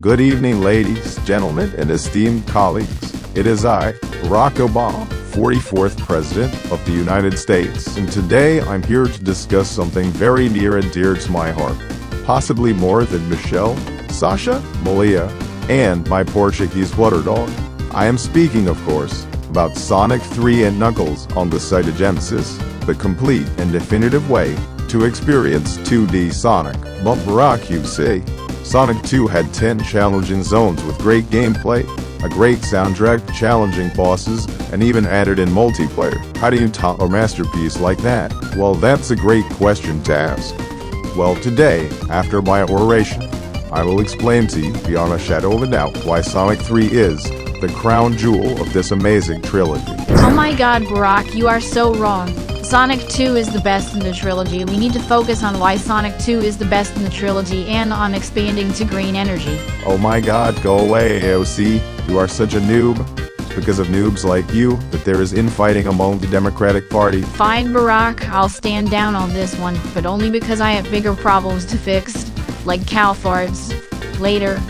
Good evening, ladies, gentlemen, and esteemed colleagues. It is I, Barack Obama, 44th President of the United States, and today I'm here to discuss something very near and dear to my heart. Possibly more than Michelle, Sasha, Malia, and my Portuguese water dog. I am speaking, of course, about Sonic 3 and Knuckles on the Sega Genesis, the complete and definitive way to experience 2D Sonic. But Barack, you say, Sonic 2 had 10 challenging zones with great gameplay, a great soundtrack, challenging bosses, and even added in multiplayer. How do you top a masterpiece like that? Well, that's a great question to ask. Well, today, after my oration, I will explain to you beyond a shadow of a doubt why Sonic 3 is the crown jewel of this amazing trilogy. Oh my god, Barack, you are so wrong. Sonic 2 is the best in the trilogy. We need to focus on why Sonic 2 is the best in the trilogy and on expanding to green energy. Oh my god, go away, AOC. You are such a noob. It's because of noobs like you that there is infighting among the Democratic Party. Fine, Barack, I'll stand down on this one, but only because I have bigger problems to fix, like cow farts. Later.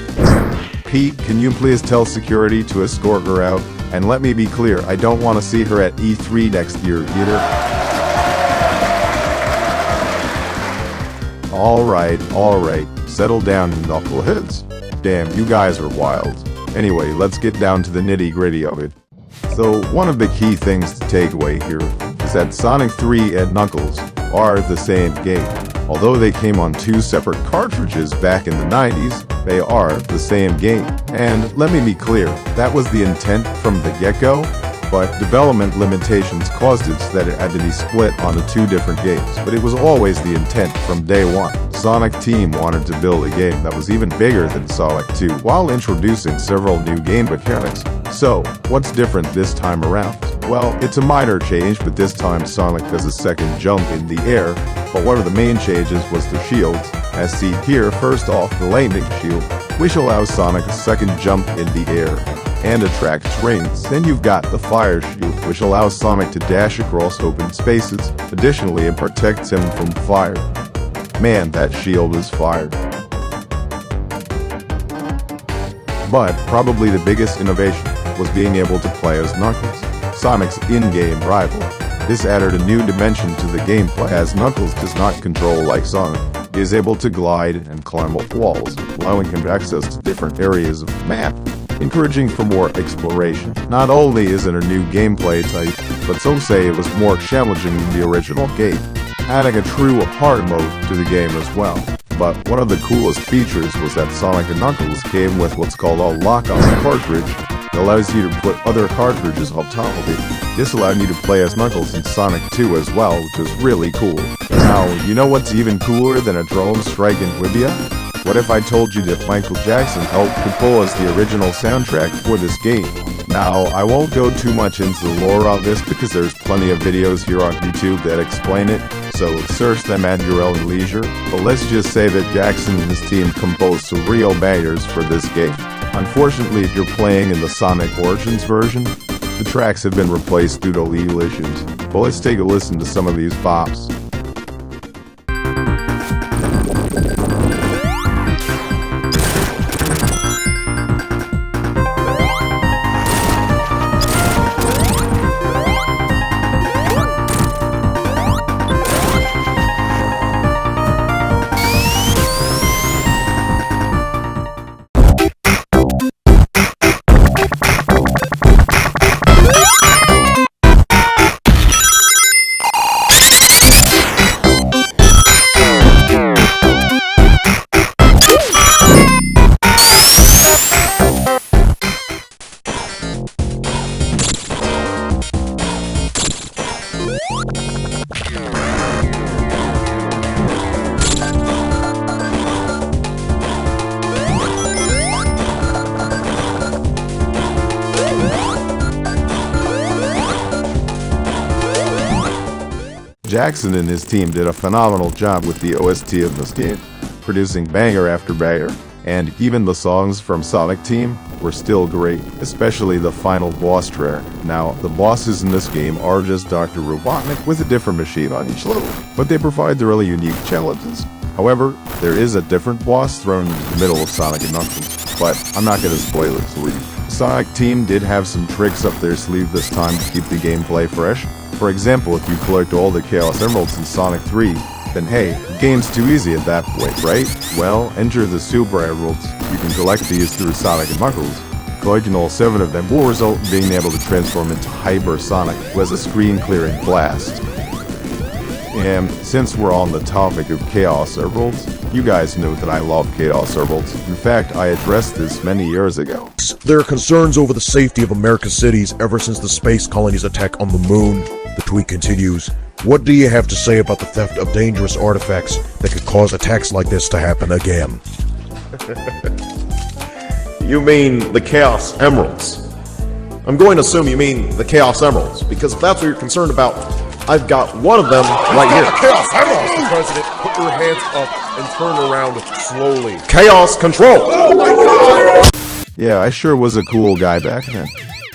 Pete, can you please tell security to escort her out? And let me be clear, I don't want to see her at E3 next year either. Alright, settle down, knuckleheads. Damn, you guys are wild. Anyway, let's get down to the nitty-gritty of it. So, one of the key things to take away here is that Sonic 3 and Knuckles are the same game. Although they came on two separate cartridges back in the 90s, they are the same game. And let me be clear, that was the intent from the get-go, but development limitations caused it so that it had to be split onto two different games. But it was always the intent from day one. Sonic Team wanted to build a game that was even bigger than Sonic 2, while introducing several new game mechanics. So, what's different this time around? Well, it's a minor change, but this time Sonic does a second jump in the air. But one of the main changes was the shields. As seen here, first off, the lightning shield, which allows Sonic a second jump in the air and attracts rings. Then you've got the fire shield, which allows Sonic to dash across open spaces. Additionally, it protects him from fire. Man, that shield is fire. But probably the biggest innovation was being able to play as Knuckles, Sonic's in-game rival. This added a new dimension to the gameplay, as Knuckles does not control like Sonic. He is able to glide and climb up walls, allowing him access to different areas of the map, encouraging for more exploration. Not only is it a new gameplay type, but some say it was more challenging than the original game, adding a true hard mode to the game as well. But one of the coolest features was that Sonic and Knuckles came with what's called a lock-on cartridge. It allows you to put other cartridges on top of it. This allowed you to play as Knuckles in Sonic 2 as well, which was really cool. Now, you know what's even cooler than a drone strike in Libya? What if I told you that Michael Jackson helped compose the original soundtrack for this game? Now, I won't go too much into the lore of this because there's plenty of videos here on YouTube that explain it, so search them at your own leisure. But let's just say that Jackson and his team composed some real bangers for this game. Unfortunately, if you're playing in the Sonic Origins version, the tracks have been replaced due to legal issues. But let's take a listen to some of these bops. Jackson and his team did a phenomenal job with the OST of this game, producing banger after banger, and even the songs from Sonic Team were still great, especially the final boss track. Now, the bosses in this game are just Dr. Robotnik with a different machine on each level, but they provide the really unique challenges. However, there is a different boss thrown into the middle of Sonic and Knuckles. but I'm not gonna spoil it for you. Sonic Team did have some tricks up their sleeve this time to keep the gameplay fresh. For example, if you collect all the Chaos Emeralds in Sonic 3, then hey, the game's too easy at that point, right? Well, enter the Super Emeralds. You can collect these through Sonic and Knuckles. Collecting all 7 of them will result in being able to transform into Hyper Sonic, who has a screen-clearing blast. And since we're on the topic of Chaos Emeralds, you guys know that I love Chaos Emeralds. In fact, I addressed this many years ago. There are concerns over the safety of America's cities ever since the space colony's attack on the moon. The tweet continues, what do you have to say about the theft of dangerous artifacts that could cause attacks like this to happen again? You mean the Chaos Emeralds? I'm going to assume you mean the Chaos Emeralds, because if that's what you're concerned about, I've got one of them right here. Chaos Emeralds! President, put your hands up and turn around slowly. Chaos Control! Oh my god! Yeah, I sure was a cool guy back then.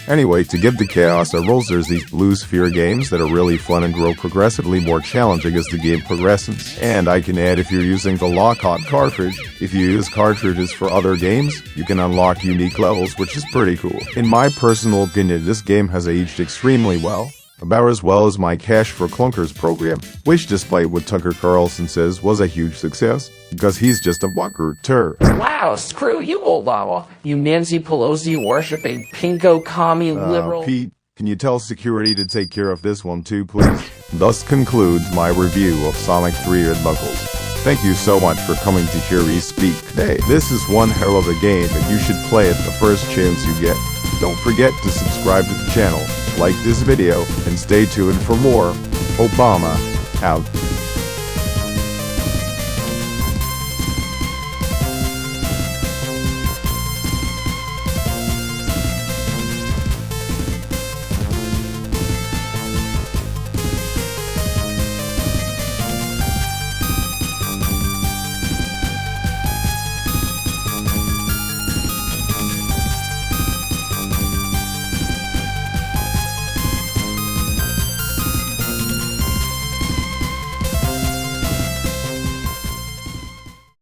Anyway, to get the Chaos Emeralds, there's these blue sphere games that are really fun and grow progressively more challenging as the game progresses. And I can add, if you're using the Lockhart cartridge, if you use cartridges for other games, you can unlock unique levels, which is pretty cool. In my personal opinion, this game has aged extremely well. About as well as my Cash for Clunkers program, which despite what Tucker Carlson says was a huge success, because he's just a walker tur. Wow, screw you, old owl. You Nancy Pelosi worshipping pinko commie liberal. Pete, can you tell security to take care of this one too, please? Thus concludes my review of Sonic 3 and Knuckles. Thank you so much for coming to hear me speak today. This is one hell of a game and you should play it the first chance you get. Don't forget to subscribe to the channel, like this video, and stay tuned for more. Obama out.